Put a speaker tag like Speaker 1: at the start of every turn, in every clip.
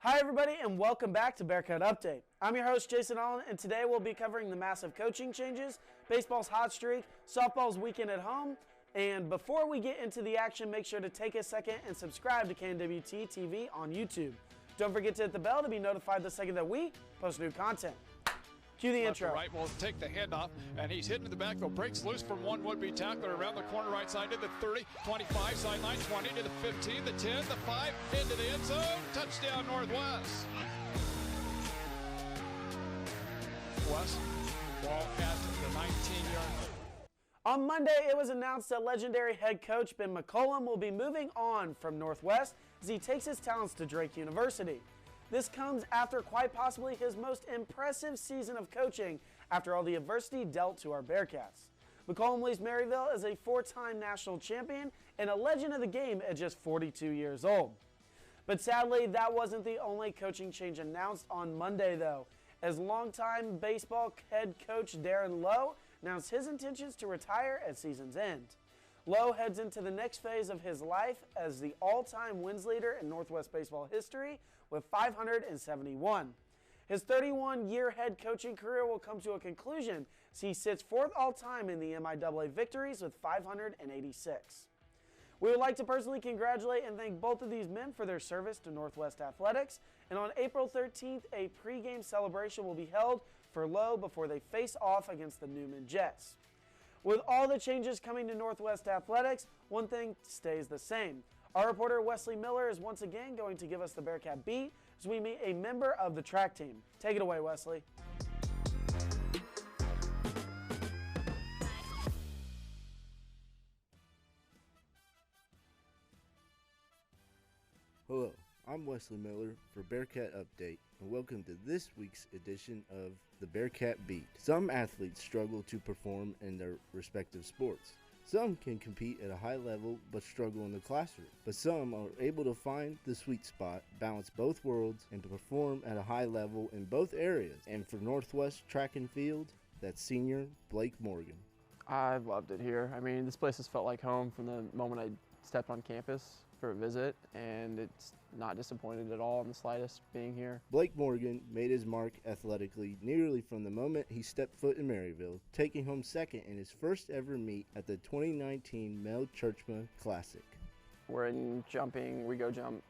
Speaker 1: Hi everybody and welcome back to Bearcat Update. I'm your host Jason Holland and today we'll be covering the massive coaching changes, baseball's hot streak, softball's weekend at home, and before we get into the action, make sure to take a second and subscribe to KNWT TV on YouTube. Don't forget to hit the bell to be notified the second that we post new content. Cue the intro.
Speaker 2: Right, will take the handoff, and he's hit in the backfield. Breaks loose from one would-be tackler around the corner right side to the 30, 25, sideline 20 to the 15, the 10, the 5, into the end zone. Touchdown Northwest. West, ball cast at the 19-yard line.
Speaker 1: On Monday, it was announced that legendary head coach Ben Mccollum will be moving on from Northwest as he takes his talents to Drake University. This comes after quite possibly his most impressive season of coaching after all the adversity dealt to our Bearcats. McCollum leaves Maryville as a four-time national champion and a legend of the game at just 42 years old. But sadly, that wasn't the only coaching change announced on Monday though, as longtime baseball head coach Tayden Loe announced his intentions to retire at season's end. Loe heads into the next phase of his life as the all-time wins leader in Northwest baseball history with 571. His 31-year head coaching career will come to a conclusion as he sits fourth all-time in the MIAA victories with 586. We would like to personally congratulate and thank both of these men for their service to Northwest Athletics, and on April 13th, a pregame celebration will be held for Loe before they face off against the Newman Jets. With all the changes coming to Northwest Athletics, one thing stays the same. Our reporter Wesley Miller is once again going to give us the Bearcat beat as we meet a member of the track team. Take it away, Wesley.
Speaker 3: Hello, I'm Wesley Miller for Bearcat Update, and welcome to this week's edition of the Bearcat Beat. Some athletes struggle to perform in their respective sports. Some can compete at a high level but struggle in the classroom. But some are able to find the sweet spot, balance both worlds, and to perform at a high level in both areas. And for Northwest Track and Field, that's senior Blake Morgan.
Speaker 4: I've loved it here. I mean, this place has felt like home from the moment I stepped on campus for a visit, and it's not disappointed at all in the slightest being here.
Speaker 3: Blake Morgan made his mark athletically nearly from the moment he stepped foot in Maryville, taking home second in his first ever meet at the 2019 Mel Churchman Classic.
Speaker 4: We're in jumping, we go jump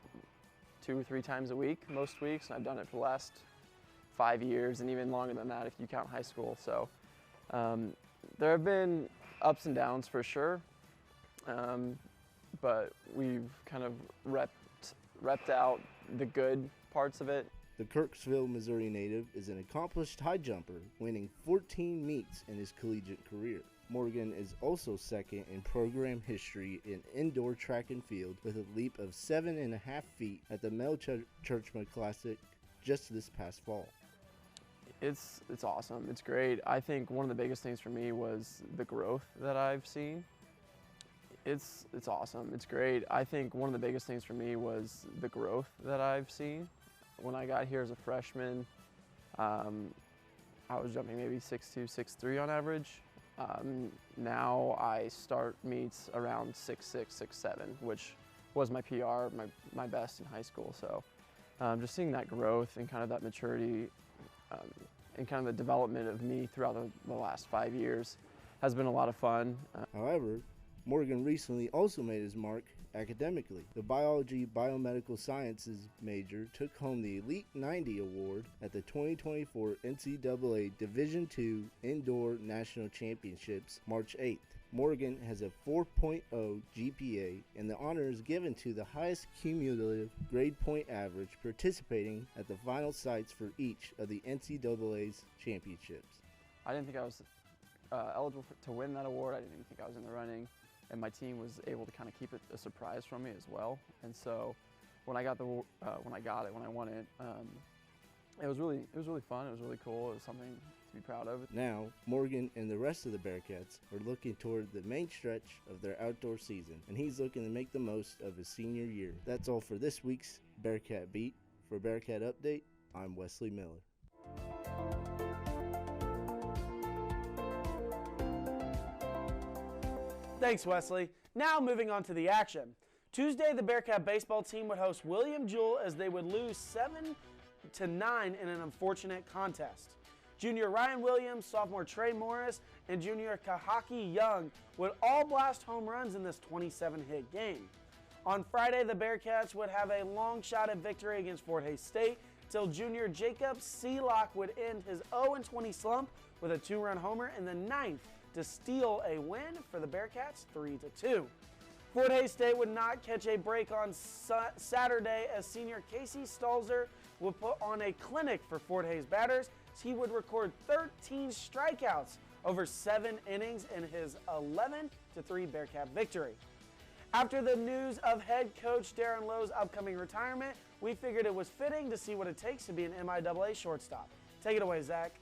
Speaker 4: 2 or 3 times a week, most weeks, and I've done it for the last 5 years, and even longer than that if you count high school. So there have been ups and downs for sure. But we've kind of repped out the good parts of it.
Speaker 3: The Kirksville, Missouri native is an accomplished high jumper, winning 14 meets in his collegiate career. Morgan is also second in program history in indoor track and field with a leap of 7.5 feet at the Mel Churchman Classic just this past fall.
Speaker 4: It's awesome. It's great. I think one of the biggest things for me was the growth that I've seen. It's awesome. It's great. I think one of the biggest things for me was the growth that I've seen. When I got here as a freshman, I was jumping maybe 6'2", 6'3" on average. Now I start meets around 6'6", 6'7", which was my PR, my best in high school. So just seeing that growth and kind of that maturity and kind of the development of me throughout the last 5 years has been a lot of fun.
Speaker 3: However, Morgan recently also made his mark academically. The biomedical sciences major took home the Elite 90 award at the 2024 NCAA Division II Indoor National Championships March 8th. Morgan has a 4.0 GPA, and the honor is given to the highest cumulative grade point average participating at the final sites for each of the NCAA's championships.
Speaker 4: I didn't think I was eligible to win that award. I didn't even think I was in the running. And my team was able to kind of keep it a surprise from me as well. And so when I won it, it was really fun. It was really cool. It was something to be proud of.
Speaker 3: Now, Morgan and the rest of the Bearcats are looking toward the main stretch of their outdoor season, and he's looking to make the most of his senior year. That's all for this week's Bearcat Beat. For Bearcat Update, I'm Wesley Miller.
Speaker 1: Thanks, Wesley. Now moving on to the action. Tuesday, the Bearcat baseball team would host William Jewell as they would lose 7-9 in an unfortunate contest. Junior Ryan Williams, sophomore Trey Morris, and junior Kahaki Young would all blast home runs in this 27-hit game. On Friday, the Bearcats would have a long shot at victory against Fort Hays State till junior Jacob Sealock would end his 0-20 slump with a 2-run homer in the 9th to steal a win for the Bearcats 3-2. Fort Hays State would not catch a break on Saturday as senior Casey Stalzer would put on a clinic for Fort Hays batters. He would record 13 strikeouts over 7 innings in his 11-3 Bearcat victory. After the news of head coach Darren Lowe's upcoming retirement, we figured it was fitting to see what it takes to be an MIAA shortstop. Take it away, Zach.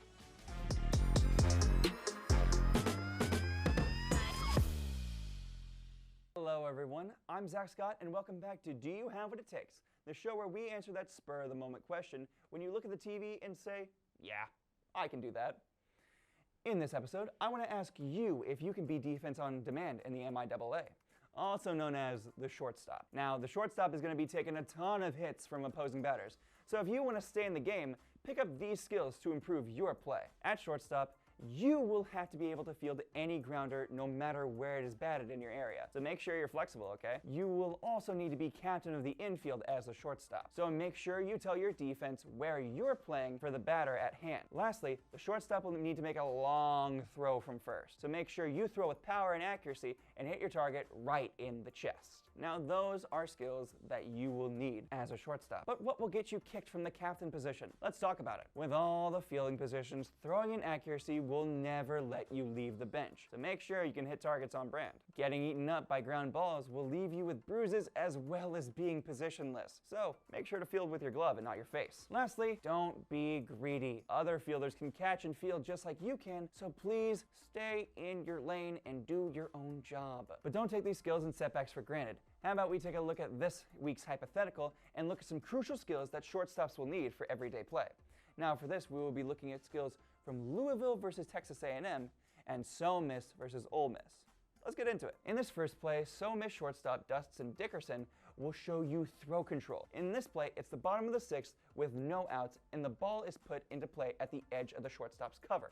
Speaker 5: Hello everyone, I'm Zac Scott and welcome back to Do You Have What It Takes? The show where we answer that spur-of-the-moment question when you look at the TV and say, yeah, I can do that. In this episode, I want to ask you if you can be defense on demand in the MIAA, also known as the shortstop. Now, the shortstop is going to be taking a ton of hits from opposing batters, so if you want to stay in the game, pick up these skills to improve your play. At shortstop, you will have to be able to field any grounder no matter where it is batted in your area. So make sure you're flexible, okay? You will also need to be captain of the infield as a shortstop. So make sure you tell your defense where you're playing for the batter at hand. Lastly, the shortstop will need to make a long throw from first. So make sure you throw with power and accuracy and hit your target right in the chest. Now those are skills that you will need as a shortstop. But what will get you kicked from the captain position? Let's talk about it. With all the fielding positions, throwing and accuracy will never let you leave the bench. So make sure you can hit targets on brand. Getting eaten up by ground balls will leave you with bruises as well as being positionless. So make sure to field with your glove and not your face. Lastly, don't be greedy. Other fielders can catch and field just like you can, so please stay in your lane and do your own job. But don't take these skills and setbacks for granted. How about we take a look at this week's hypothetical and look at some crucial skills that shortstops will need for everyday play. Now for this, we will be looking at skills from Louisville versus Texas A&M and So Miss versus Ole Miss. Let's get into it. In this first play, So Miss shortstop Dustin Dickerson will show you throw control. In this play, it's the bottom of the 6th with no outs and the ball is put into play at the edge of the shortstop's cover.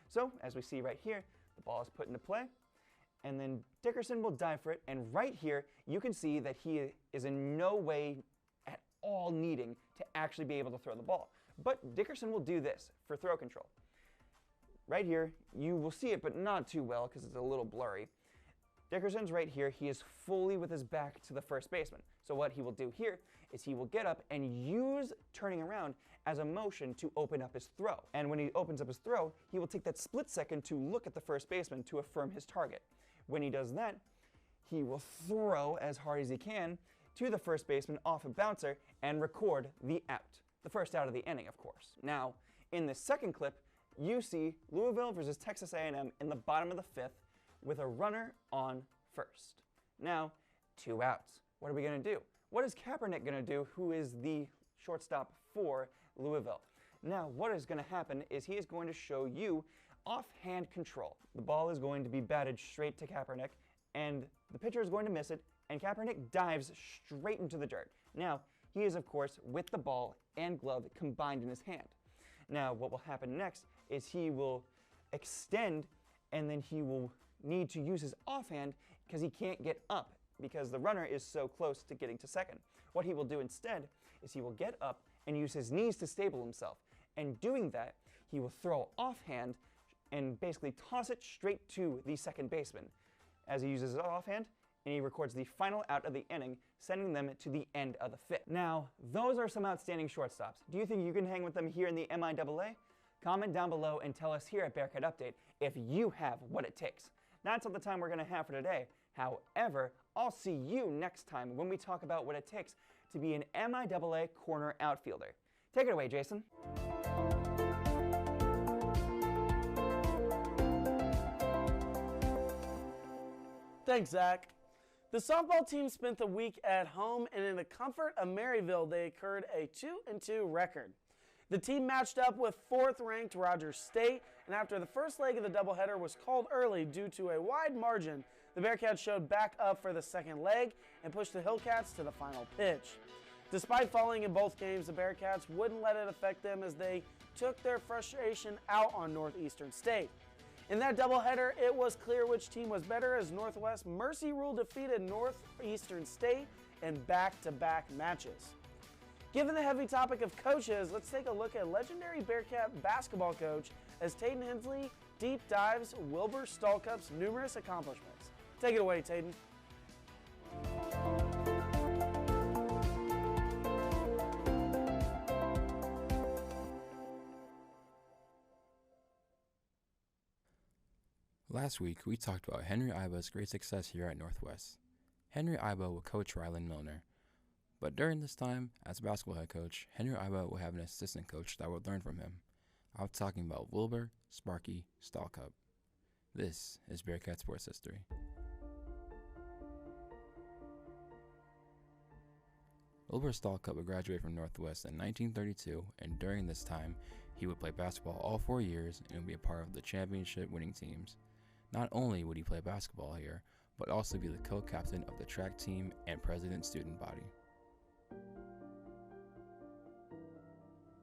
Speaker 5: So as we see right here, the ball is put into play and then Dickerson will dive for it, and right here you can see that he is in no way at all needing to actually be able to throw the ball. But Dickerson will do this for throw control. Right here, you will see it, but not too well because it's a little blurry. Dickerson's right here. He is fully with his back to the first baseman. So what he will do here is he will get up and use turning around as a motion to open up his throw. And when he opens up his throw, he will take that split second to look at the first baseman to affirm his target. When he does that, he will throw as hard as he can to the first baseman off a bouncer and record the out. The first out of the inning, of course. Now, in the second clip, you see Louisville versus Texas A&M in the bottom of the 5th with a runner on first. Now, 2 outs. What are we going to do? What is Kaepernick going to do, who is the shortstop for Louisville? Now, what is going to happen is he is going to show you offhand control. The ball is going to be batted straight to Kaepernick, and the pitcher is going to miss it, and Kaepernick dives straight into the dirt. Now, he is, of course, with the ball and glove combined in his hand. Now, what will happen next is he will extend, and then he will need to use his offhand because he can't get up because the runner is so close to getting to second. What he will do instead is he will get up and use his knees to stable himself. And doing that, he will throw offhand and basically toss it straight to the second baseman as he uses his offhand, and he records the final out of the inning, sending them to the end of the 5th. Now, those are some outstanding shortstops. Do you think you can hang with them here in the MIAA? Comment down below and tell us here at Bearcat Update if you have what it takes. That's all the time we're going to have for today. However, I'll see you next time when we talk about what it takes to be an MIAA corner outfielder. Take it away, Jason.
Speaker 1: Thanks, Zach. The softball team spent the week at home, and in the comfort of Maryville, they occurred a 2-2 record. The team matched up with 4th-ranked Rogers State, and after the first leg of the doubleheader was called early due to a wide margin, The Bearcats showed back up for the second leg and pushed the Hillcats to the final pitch. Despite falling in both games, the Bearcats wouldn't let it affect them as they took their frustration out on Northeastern State. In that doubleheader, it was clear which team was better as Northwest Mercy Rule defeated Northeastern State in back-to-back matches. Given the heavy topic of coaches, let's take a look at legendary Bearcat basketball coach as Tayden Hensley deep dives Wilbur Stalcup's numerous accomplishments. Take it away, Tayden.
Speaker 6: Last week, we talked about Henry Iba's great success here at Northwest. Henry Iba will coach Wiley and Miller. But during this time, as basketball head coach, Henry Iba will have an assistant coach that will learn from him. I'm talking about Wilbur Sparky Stalcup. This is Bearcat Sports History. Wilbur Stalcup would graduate from Northwest in 1932, and during this time, he would play basketball all 4 years and would be a part of the championship winning teams. Not only would he play basketball here, but also be the co-captain of the track team and president student body.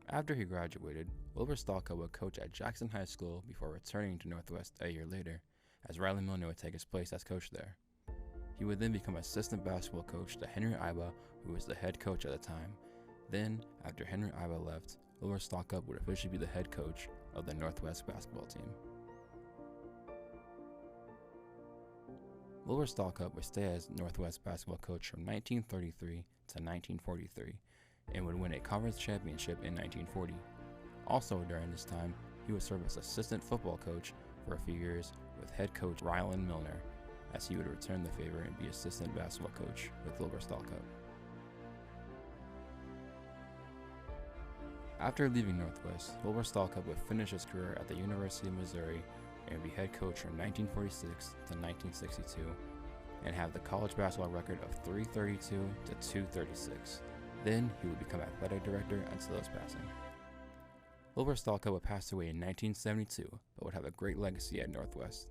Speaker 6: After he graduated, Wilbur Stalcup would coach at Jackson High School before returning to Northwest a year later, as Wiley Miller would take his place as coach there. He would then become assistant basketball coach to Henry Iba, who was the head coach at the time. Then, after Henry Iba left, Wilbur Stalcup would officially be the head coach of the Northwest basketball team. Wilbur Stalcup would stay as Northwest basketball coach from 1933 to 1943 and would win a conference championship in 1940. Also during this time, he would serve as assistant football coach for a few years with head coach Wiley Miller, as he would return the favor and be assistant basketball coach with Wilbur Stalcup. After leaving Northwest, Wilbur Stalcup would finish his career at the University of Missouri and be head coach from 1946 to 1962 and have the college basketball record of 332 to 236. Then he would become athletic director until his passing. Wilbur Stalcup would pass away in 1972, but would have a great legacy at Northwest.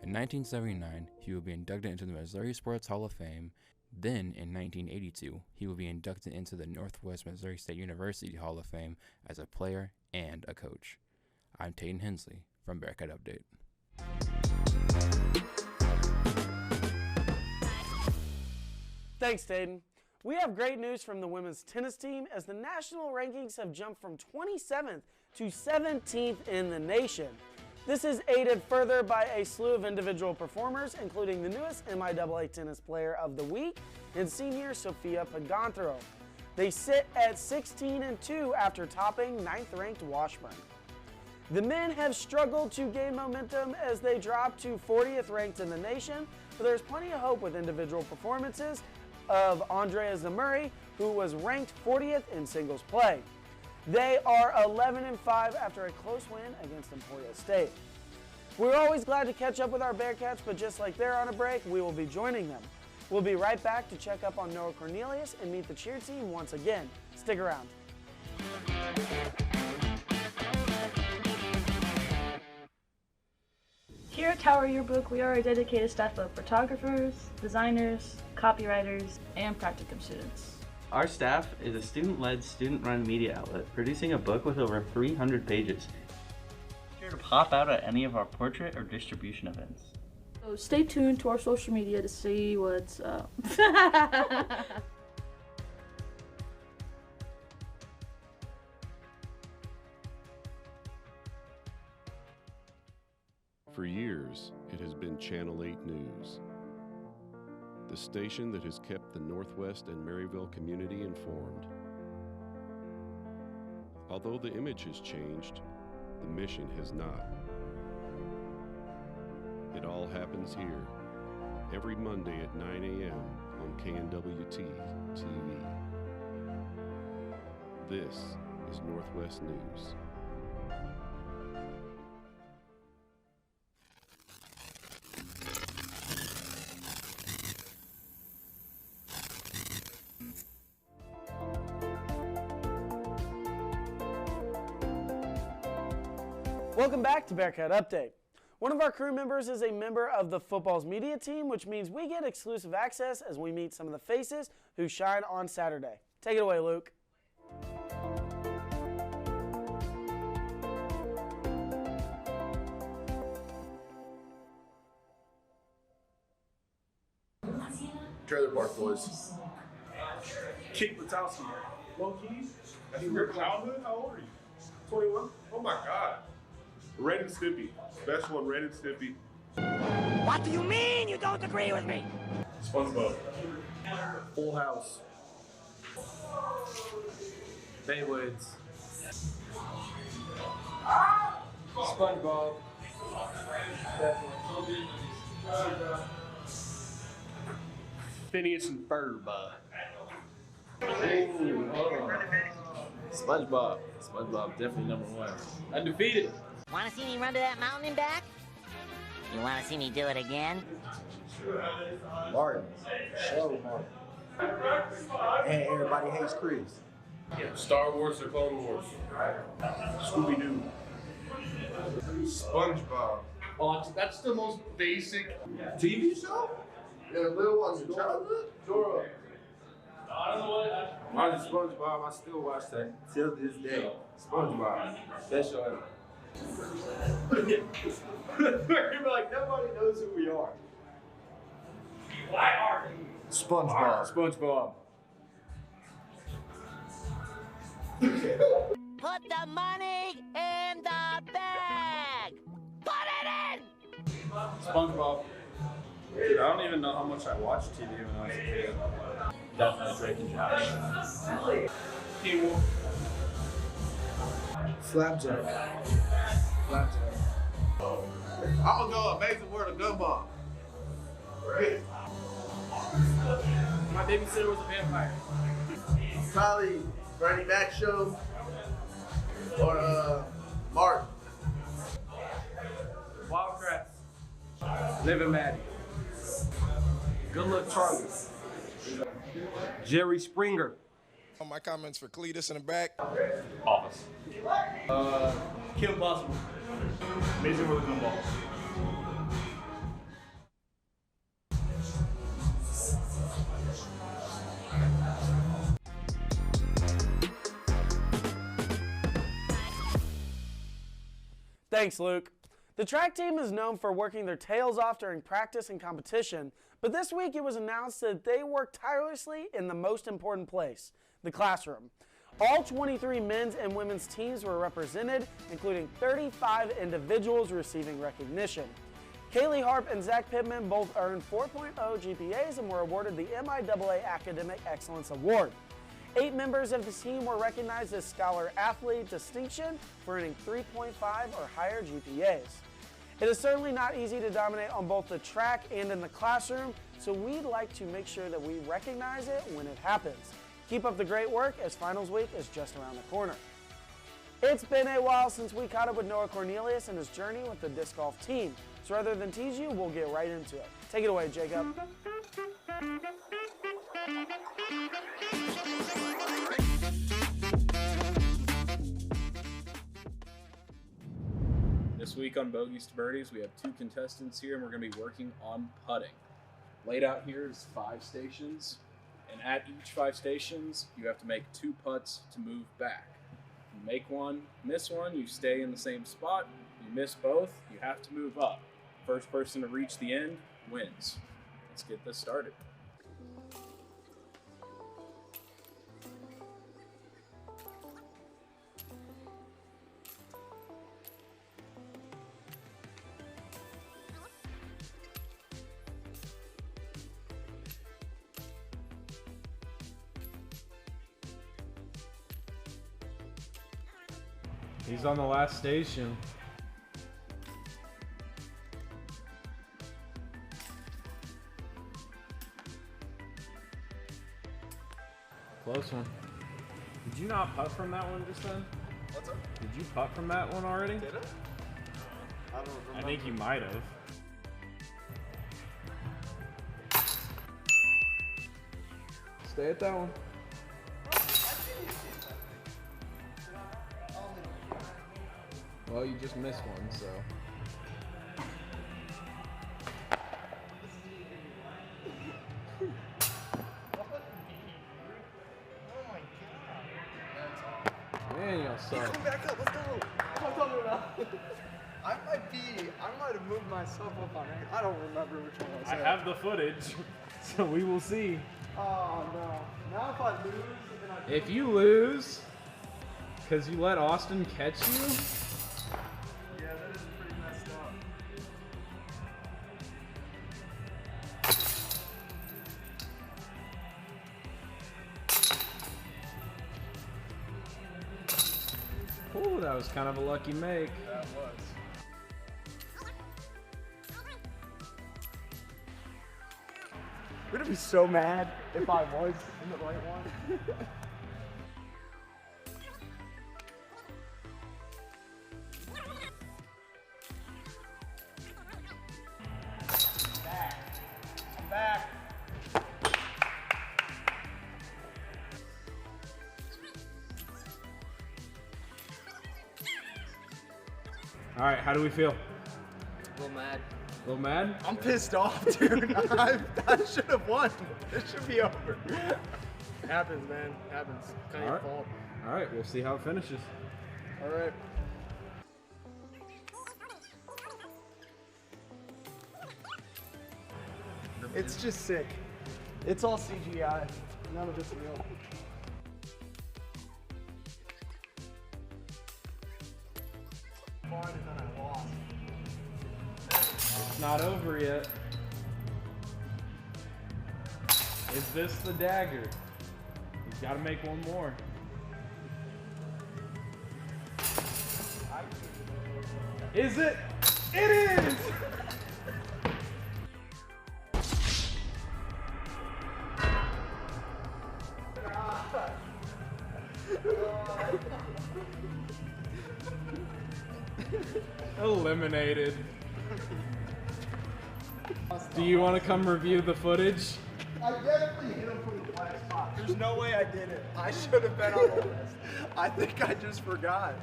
Speaker 6: In 1979, he would be inducted into the Missouri Sports Hall of Fame. Then, in 1982, he will be inducted into the Northwest Missouri State University Hall of Fame as a player and a coach. I'm Tayden Hensley from Bearcat Update.
Speaker 1: Thanks, Tayden. We have great news from the women's tennis team as the national rankings have jumped from 27th to 17th in the nation. This is aided further by a slew of individual performers, including the newest MIAA Tennis Player of the Week and senior Sophia Paganthro. They sit at 16-2 after topping 9th-ranked Washburn. The men have struggled to gain momentum as they drop to 40th ranked in the nation, but there's plenty of hope with individual performances of Andrea Zamuri, who was ranked 40th in singles play. They are 11-5 after a close win against Emporia State. We're always glad to catch up with our Bearcats, but just like they're on a break, we will be joining them. We'll be right back to check up on Noah Cornelius and meet the cheer team once again. Stick around.
Speaker 7: Here at Tower Yearbook, we are a dedicated staff of photographers, designers, copywriters, and practicum students.
Speaker 8: Our staff is a student-led, student-run media outlet, producing a book with over 300 pages. Be sure to pop out at any of our portrait or distribution events.
Speaker 7: So stay tuned to our social media to see what's up.
Speaker 9: For years, it has been Channel 8 News, the station that has kept the Northwest and Maryville community informed. Although the image has changed, the mission has not. It all happens here, every Monday at 9 a.m. on KNWT TV. This is Northwest News.
Speaker 1: Welcome back to Bearcat Update. One of our crew members is a member of the football's media team, which means we get exclusive access as we meet some of the faces who shine on Saturday. Take it away, Luke.
Speaker 10: Trailer Park Boys. Keith Patowski. Bogies. That's your childhood? How old are you? 21. Oh my God. Red and Stimpy. Best one, Red and Stimpy.
Speaker 11: What do you mean you don't agree with me?
Speaker 10: SpongeBob. Full House. Beyblades. SpongeBob. Definitely. Phineas and Ferb. SpongeBob. SpongeBob, definitely number one. Undefeated.
Speaker 11: Want to see me run to that mountain and back? You want to see me do it again?
Speaker 12: Martin. Show Martin. And everybody hates Chris.
Speaker 10: Star Wars or Clone Wars? Scooby-Doo. SpongeBob. Oh, that's the most basic TV show? Yeah, the little ones in childhood? Dora. Mine's SpongeBob. I still watch that till this day. SpongeBob. Best show ever. You're like, nobody knows who we are. Why are you?
Speaker 12: SpongeBob.
Speaker 10: SpongeBob.
Speaker 11: Put the money in the bag! Put it in!
Speaker 10: SpongeBob. Dude, I don't even know how much I watched TV when I was a kid. Definitely Drake and Josh. Teamwork.
Speaker 12: Flapjack. Flapjack.
Speaker 10: I'm gonna go Amazing World of Gumball. My babysitter was a vampire.
Speaker 12: Probably Bernie Mac show or Martin.
Speaker 10: Wildcrafts. Living Maddie. Good Luck Charlie. Jerry Springer.
Speaker 13: My comments for Cletus in the back.
Speaker 10: Office. Kim Possible. Amazing World of Gumball.
Speaker 1: Thanks, Luke. The track team is known for working their tails off during practice and competition, but this week it was announced that they worked tirelessly in the most important place, the classroom. All 23 men's and women's teams were represented, including 35 individuals receiving recognition. Kaylee Harp and Zach Pittman both earned 4.0 GPAs and were awarded the MIAA Academic Excellence Award. 8 members of the team were recognized as Scholar Athlete Distinction for earning 3.5 or higher GPAs. It is certainly not easy to dominate on both the track and in the classroom, so we'd like to make sure that we recognize it when it happens. Keep up the great work as finals week is just around the corner. It's been a while since we caught up with Noah Cornelius and his journey with the disc golf team, so rather than tease you, we'll get right into it. Take it away, Jacob.
Speaker 14: This week on Bogies to Birdies, we have 2 contestants here, and we're going to be working on putting. Laid out here is 5 stations, and at each 5 stations, you have to make 2 putts to move back. You make one, miss one, you stay in the same spot. You miss both, you have to move up. First person to reach the end wins. Let's get this started.
Speaker 15: He's on the last station. Close one. Did you not putt from that one just then?
Speaker 10: What's up?
Speaker 15: Did you putt from that one already?
Speaker 10: Did it? I don't remember.
Speaker 15: I think you might have. Stay at that one. Well, you just missed one, so. think I'll suck.
Speaker 16: Come back up. Let's go. What am I talking about? I might have moved myself up on it. I don't remember which one I
Speaker 15: I
Speaker 16: said.
Speaker 15: have the footage, so we will see.
Speaker 16: Oh, no. Now if I lose, then I
Speaker 15: If you lose, because you let Austin catch you,
Speaker 16: yeah, that is pretty messed up.
Speaker 15: oh, that was kind of a lucky make.
Speaker 16: That was. I'm gonna be so mad if I was in the right one. I'm back.
Speaker 15: All right, how do we feel?
Speaker 17: A little mad.
Speaker 15: A little mad?
Speaker 16: I'm pissed off, dude. I should have won. It should be over. Happens, man. Happens. Kind of your fault.
Speaker 15: All right, we'll see how it finishes.
Speaker 16: All right. It's just sick. It's all CGI. None of it's real. Farther than I lost.
Speaker 15: It's not over yet. Is this the dagger? He's got to make one more. Is it? It is! Eliminated. Do you want to come review the footage?
Speaker 16: I definitely hit him from the black spot. There's no way I did it. I should have been on the list. I think I just forgot.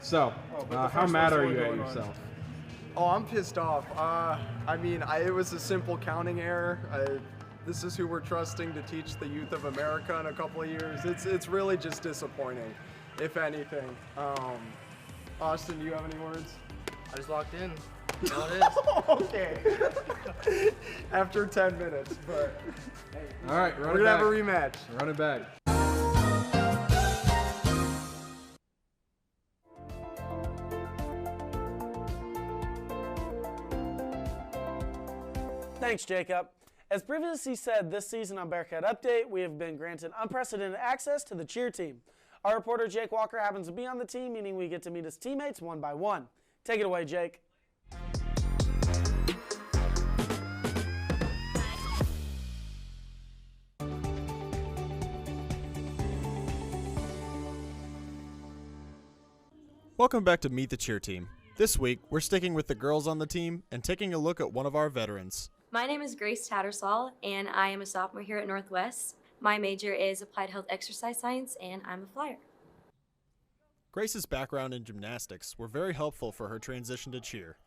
Speaker 15: So, how mad are you at yourself?
Speaker 16: Oh, I'm pissed off. I mean, it was a simple counting error. This is who we're trusting to teach the youth of America in a couple of years. It's really just disappointing, if anything. Austin, do you have any words?
Speaker 17: I just locked in. How it is.
Speaker 16: Okay. After 10 minutes, but hey,
Speaker 15: all right,
Speaker 16: we're gonna have a rematch.
Speaker 15: Run it back.
Speaker 1: Thanks, Jacob. As previously said, this season on Bearcat Update, we have been granted unprecedented access to the cheer team. Our reporter, Jake Walker, happens to be on the team, meaning we get to meet his teammates one by one. Take it away, Jake.
Speaker 18: Welcome back to Meet the Cheer Team. This week, we're sticking with the girls on the team and taking a look at one of our veterans.
Speaker 19: My name is Grace Tattersall, and I am a sophomore here at Northwest. My major is Applied Health Exercise Science, and I'm a flyer.
Speaker 18: Grace's background in gymnastics were very helpful for her transition to cheer.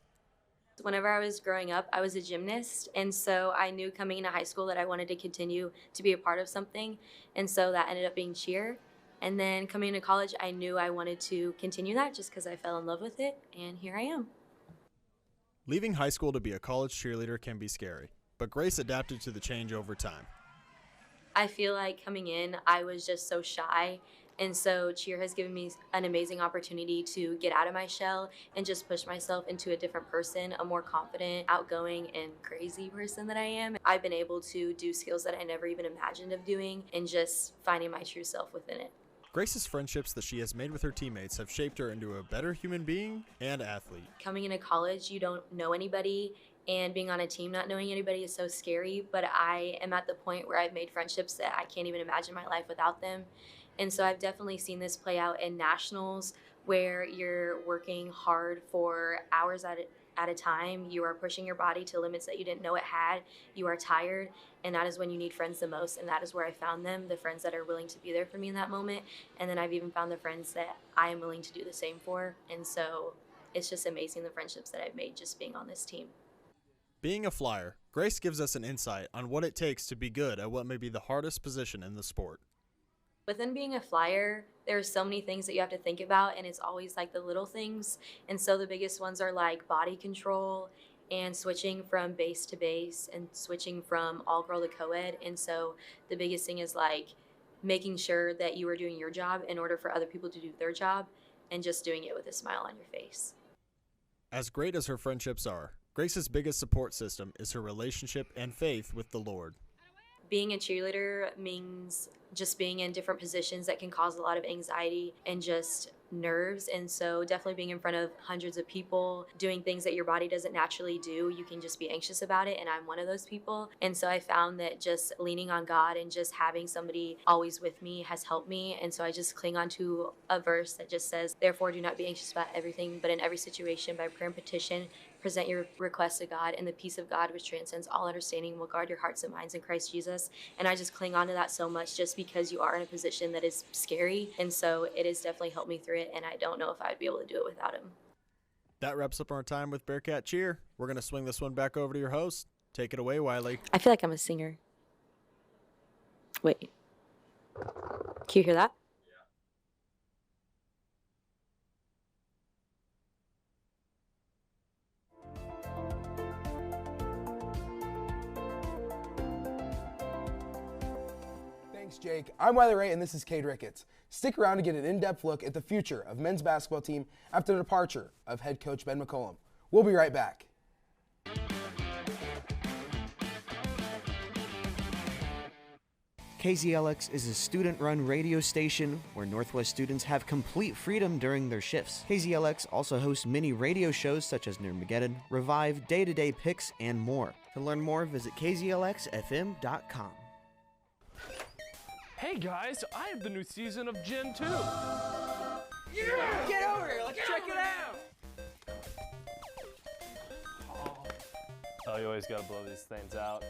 Speaker 19: Whenever I was growing up, I was a gymnast, and so I knew coming into high school that I wanted to continue to be a part of something, and so that ended up being cheer. And then coming into college, I knew I wanted to continue that just because I fell in love with it, and here I am.
Speaker 18: Leaving high school to be a college cheerleader can be scary, but Grace adapted to the change over time.
Speaker 19: I feel like coming in, I was just so shy, and so cheer has given me an amazing opportunity to get out of my shell and just push myself into a different person, a more confident, outgoing, and crazy person that I am. I've been able to do skills that I never even imagined of doing and just finding my true self within it.
Speaker 18: Grace's friendships that she has made with her teammates have shaped her into a better human being and athlete.
Speaker 19: Coming into college, you don't know anybody, and being on a team not knowing anybody is so scary, but I am at the point where I've made friendships that I can't even imagine my life without them. And so I've definitely seen this play out in nationals where you're working hard for hours at a time. You are pushing your body to limits that you didn't know it had. You are tired, and that is when you need friends the most, and that is where I found them, the friends that are willing to be there for me in that moment. And then I've even found the friends that I am willing to do the same for. And so it's just amazing the friendships that I've made just being on this team.
Speaker 18: Being a flyer, Grace gives us an insight on what it takes to be good at what may be the hardest position in the sport.
Speaker 19: Within being a flyer, there are so many things that you have to think about, and it's always like the little things. And so the biggest ones are like body control and switching from base to base and switching from all girl to co-ed. And so the biggest thing is like making sure that you are doing your job in order for other people to do their job, and just doing it with a smile on your face.
Speaker 18: As great as her friendships are, Grace's biggest support system is her relationship and faith with the Lord.
Speaker 19: Being a cheerleader means just being in different positions that can cause a lot of anxiety and just nerves. And so definitely being in front of hundreds of people, doing things that your body doesn't naturally do, you can just be anxious about it. And I'm one of those people. And so I found that just leaning on God and just having somebody always with me has helped me. And so I just cling on to a verse that just says, therefore do not be anxious about everything, but in every situation by prayer and petition, present your requests to God, and the peace of God, which transcends all understanding, will guard your hearts and minds in Christ Jesus. And I just cling on to that so much, just because you are in a position that is scary. And so it has definitely helped me through it, and I don't know if I'd be able to do it without him.
Speaker 18: That wraps up our time with Bearcat Cheer. We're going to swing this one back over to your host. Take it away, Wiley.
Speaker 19: I feel like I'm a singer. Wait. Can you hear that?
Speaker 20: Thanks, Jake. I'm Weather and this is Cade Ricketts. Stick around to get an in-depth look at the future of men's basketball team after the departure of head coach Ben Mccollum. We'll be right back.
Speaker 21: KZLX is a student-run radio station where Northwest students have complete freedom during their shifts. KZLX also hosts many radio shows such as Nermageddon, Revive, Day-to-Day Picks, and more. To learn more, visit kzlxfm.com.
Speaker 22: Hey guys, I have the new season of Gen 2.
Speaker 11: Yeah! Get over here, let's check it out!
Speaker 22: Oh, you always gotta blow these things out.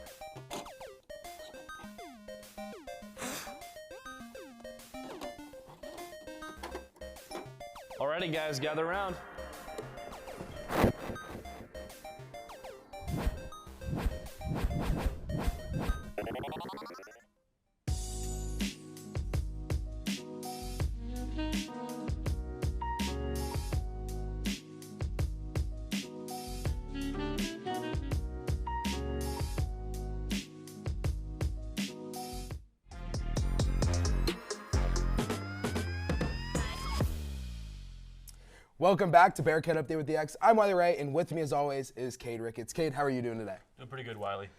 Speaker 22: Alrighty guys, gather around.
Speaker 20: Welcome back to Bearcat Update with the X. I'm Wiley Ray, and with me as always is Cade Ricketts. Cade, how are you doing today?
Speaker 23: Doing pretty good, Wiley.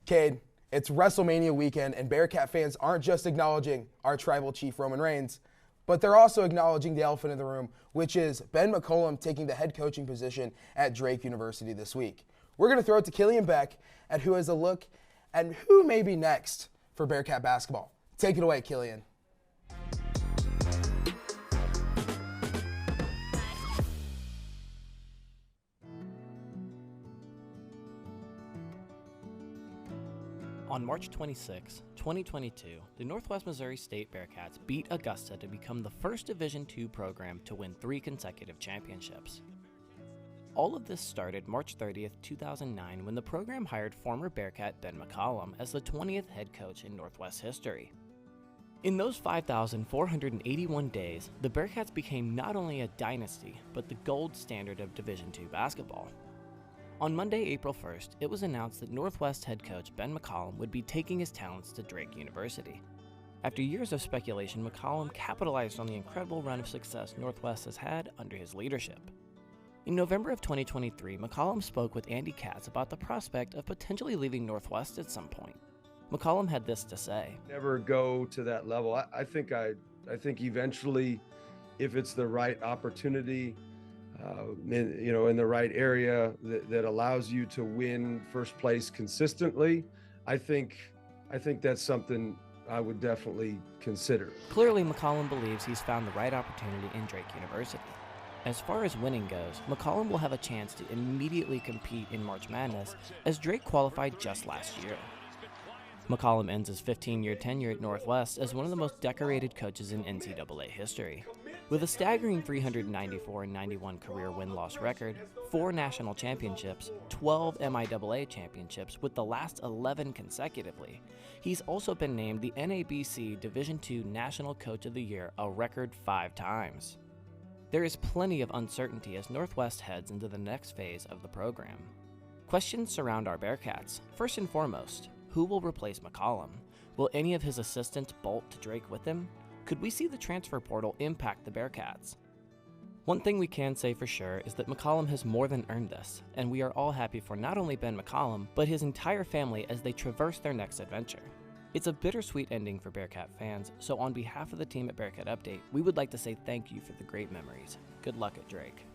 Speaker 20: Cade, it's WrestleMania weekend, and Bearcat fans aren't just acknowledging our tribal chief Roman Reigns, but they're also acknowledging the elephant in the room, which is Ben Mccollum taking the head coaching position at Drake University this week. We're going to throw it to Killian Beck, at who has a look at who may be next for Bearcat basketball. Take it away, Killian.
Speaker 24: On March 26, 2022, the Northwest Missouri State Bearcats beat Augusta to become the first Division II program to win 3 consecutive championships. All of this started March 30th, 2009, when the program hired former Bearcat Ben Mccollum as the 20th head coach in Northwest history. In those 5,481 days, the Bearcats became not only a dynasty, but the gold standard of Division II basketball. On Monday, April 1st, it was announced that Northwest head coach Ben Mccollum would be taking his talents to Drake University. After years of speculation, Mccollum capitalized on the incredible run of success Northwest has had under his leadership. In November of 2023, Mccollum spoke with Andy Katz about the prospect of potentially leaving Northwest at some point. Mccollum had this to say.
Speaker 25: Never go to that level. I think eventually, if it's the right opportunity, in the right area that allows you to win first place consistently, I think that's something I would definitely consider.
Speaker 24: Clearly, Mccollum believes he's found the right opportunity in Drake University. As far as winning goes, Mccollum will have a chance to immediately compete in March Madness, as Drake qualified just last year. Mccollum ends his 15-year tenure at Northwest as one of the most decorated coaches in NCAA history. With a staggering 394 and 91 career win-loss record, 4 national championships, 12 MIAA championships with the last 11 consecutively, he's also been named the NABC Division II National Coach of the Year a record 5 times. There is plenty of uncertainty as Northwest heads into the next phase of the program. Questions surround our Bearcats. First and foremost, who will replace McCollum? Will any of his assistants bolt to Drake with him? Could we see the transfer portal impact the Bearcats? One thing we can say for sure is that McCollum has more than earned this, and we are all happy for not only Ben McCollum, but his entire family as they traverse their next adventure. It's a bittersweet ending for Bearcat fans, so on behalf of the team at Bearcat Update, we would like to say thank you for the great memories. Good luck at Drake.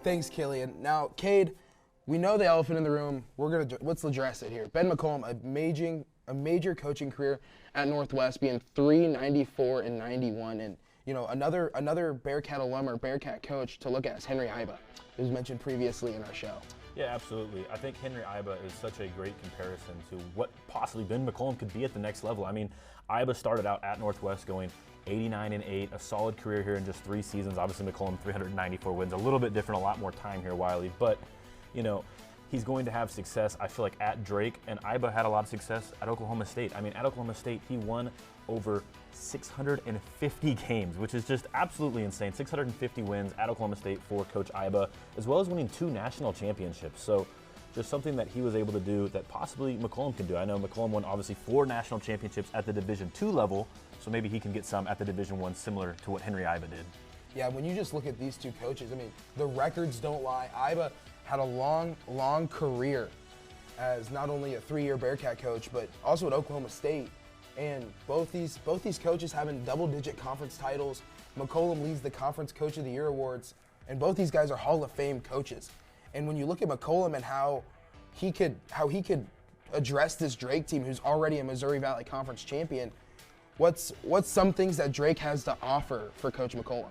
Speaker 20: Thanks, Killian. Now, Cade, we know the elephant in the room. Let's address it here. Ben McCollum, a major coaching career at Northwest, being 394 and 91, and another Bearcat alum or Bearcat coach to look at is Henry Iba, who was mentioned previously in our show.
Speaker 2: Yeah, absolutely. I think Henry Iba is such a great comparison to what possibly Ben McCollum could be at the next level. I mean, Iba started out at Northwest going 89-8, a solid career here in just 3 seasons. Obviously, McCollum 394 wins, a little bit different, a lot more time here, Wiley. But, he's going to have success, I feel like, at Drake, and Iba had a lot of success at Oklahoma State. I mean, at Oklahoma State, he won over 650 games, which is just absolutely insane. 650 wins at Oklahoma State for Coach Iba, as well as winning 2 national championships. So just something that he was able to do that possibly McCollum can do. I know McCollum won obviously 4 national championships at the Division II level, so maybe he can get some at the Division I similar to what Henry Iba did.
Speaker 20: Yeah, when you just look at these 2 coaches, I mean, the records don't lie. Iba had a long career as not only a 3-year Bearcat coach, but also at Oklahoma State. And both these coaches having double-digit conference titles. McCollum leads the Conference Coach of the Year awards, and both these guys are Hall of Fame coaches. And when you look at McCollum and how he could address this Drake team, who's already a Missouri Valley Conference champion, what's some things that Drake has to offer for Coach McCollum?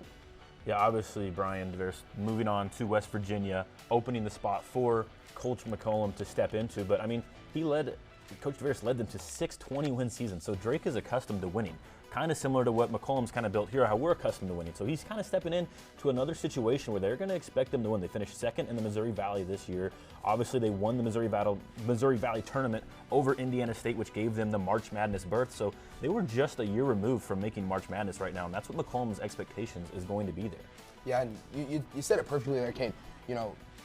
Speaker 2: Yeah, obviously, Brian, there's moving on to West Virginia, opening the spot for Coach McCollum to step into. But I mean, Coach DeVeris led them to 6 20-win seasons. So Drake is accustomed to winning, kind of similar to what McCollum's kind of built here, how we're accustomed to winning. So he's kind of stepping in to another situation where they're going to expect them to win. They finished 2nd in the Missouri Valley this year. Obviously, they won the Missouri Valley tournament over Indiana State, which gave them the March Madness berth. So they were just a year removed from making March Madness right now, and that's what McCollum's expectations is going to be there.
Speaker 20: Yeah, and you said it perfectly there, Kane.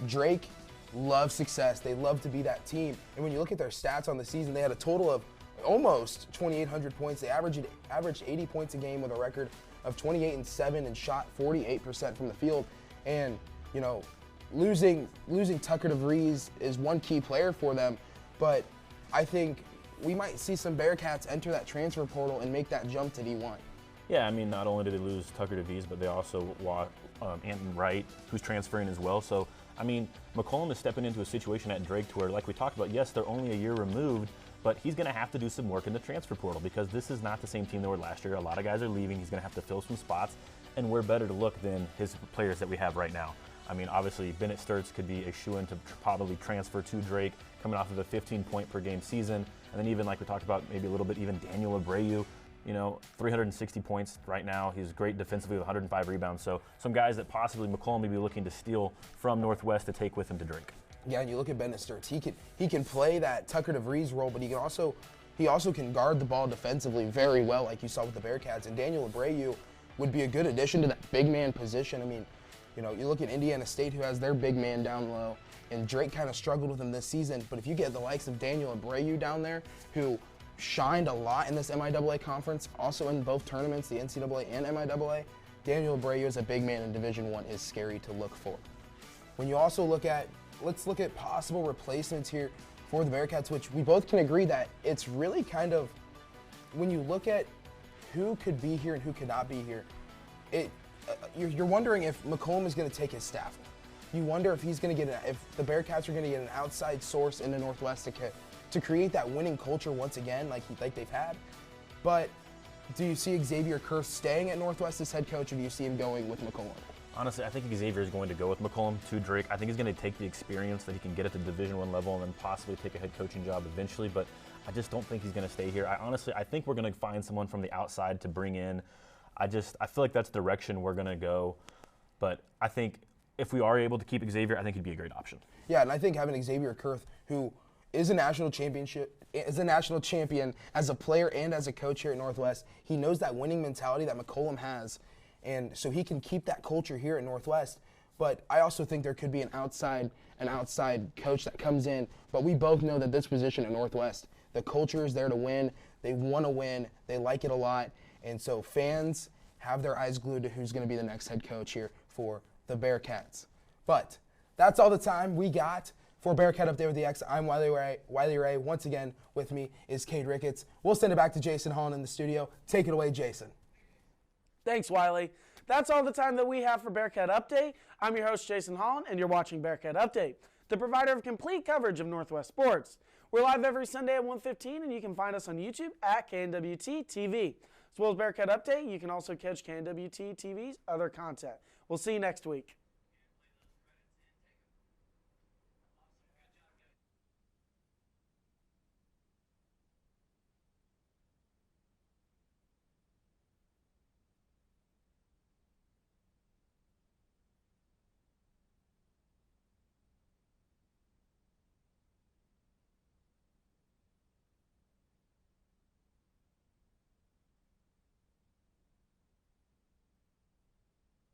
Speaker 20: Drake love success. They love to be that team. And when you look at their stats on the season, they had a total of almost 2,800 points. They averaged 80 points a game with a record of 28-7 and shot 48% from the field. And, losing Tucker DeVries is one key player for them, but I think we might see some Bearcats enter that transfer portal and make that jump to D1.
Speaker 2: Yeah, I mean, not only did they lose Tucker DeVries, but they also lost Anton Wright, who's transferring as well. So, I mean, McCollum is stepping into a situation at Drake to where, like we talked about, yes, they're only a year removed, but he's going to have to do some work in the transfer portal because this is not the same team they were last year. A lot of guys are leaving. He's going to have to fill some spots, and we're better to look than his players that we have right now. I mean, obviously, Bennett Sturts could be a shoo-in to probably transfer to Drake, coming off of a 15-point-per-game season. And then even, like we talked about, maybe a little bit even Daniel Abreu, 360 points right now. He's great defensively with 105 rebounds. So some guys that possibly McCollum may be looking to steal from Northwest to take with him to Drake.
Speaker 20: Yeah, and you look at Bennett Sturts. He can play that Tucker DeVries role, but he also can guard the ball defensively very well, like you saw with the Bearcats. And Daniel Abreu would be a good addition to that big man position. I mean, you look at Indiana State, who has their big man down low, and Drake kind of struggled with him this season. But if you get the likes of Daniel Abreu down there, who shined a lot in this MIAA conference, also in both tournaments, the NCAA and MIAA, Daniel Abreu as a big man in Division I is scary to look for. When you also let's look at possible replacements here for the Bearcats, which we both can agree that it's really kind of, when you look at who could be here and who could not be here, you're wondering if McCollum is going to take his staff. You wonder if he's going to if the Bearcats are going to get an outside source in the Northwest to create that winning culture once again, like they've had. But do you see Xavier Kerr staying at Northwest as head coach, or do you see him going with McCollum?
Speaker 2: Honestly, I think Xavier is going to go with McCollum to Drake. I think he's going to take the experience that he can get at the Division I level and then possibly take a head coaching job eventually, but I just don't think he's going to stay here. I think we're going to find someone from the outside to bring in. I feel like that's the direction we're going to go, but I think if we are able to keep Xavier, I think he'd be a great option.
Speaker 20: Yeah, and I think having Xavier Kurth, who is a national champion as a player and as a coach here at Northwest, he knows that winning mentality that McCollum has, and so he can keep that culture here at Northwest. But I also think there could be an outside coach that comes in. But we both know that this position at Northwest, the culture is there to win. They want to win. They like it a lot. And so fans have their eyes glued to who's going to be the next head coach here for the Bearcats. But that's all the time we got for Bearcat Update with the X. I'm Wiley Ray. Once again, with me is Cade Ricketts. We'll send it back to Jason Holland in the studio. Take it away, Jason.
Speaker 1: Thanks, Wiley. That's all the time that we have for Bearcat Update. I'm your host, Jason Holland, and you're watching Bearcat Update, the provider of complete coverage of Northwest sports. We're live every Sunday at 1:15, and you can find us on YouTube at KNWT TV. As well as Bearcat Update, you can also catch KNWT TV's other content. We'll see you next week.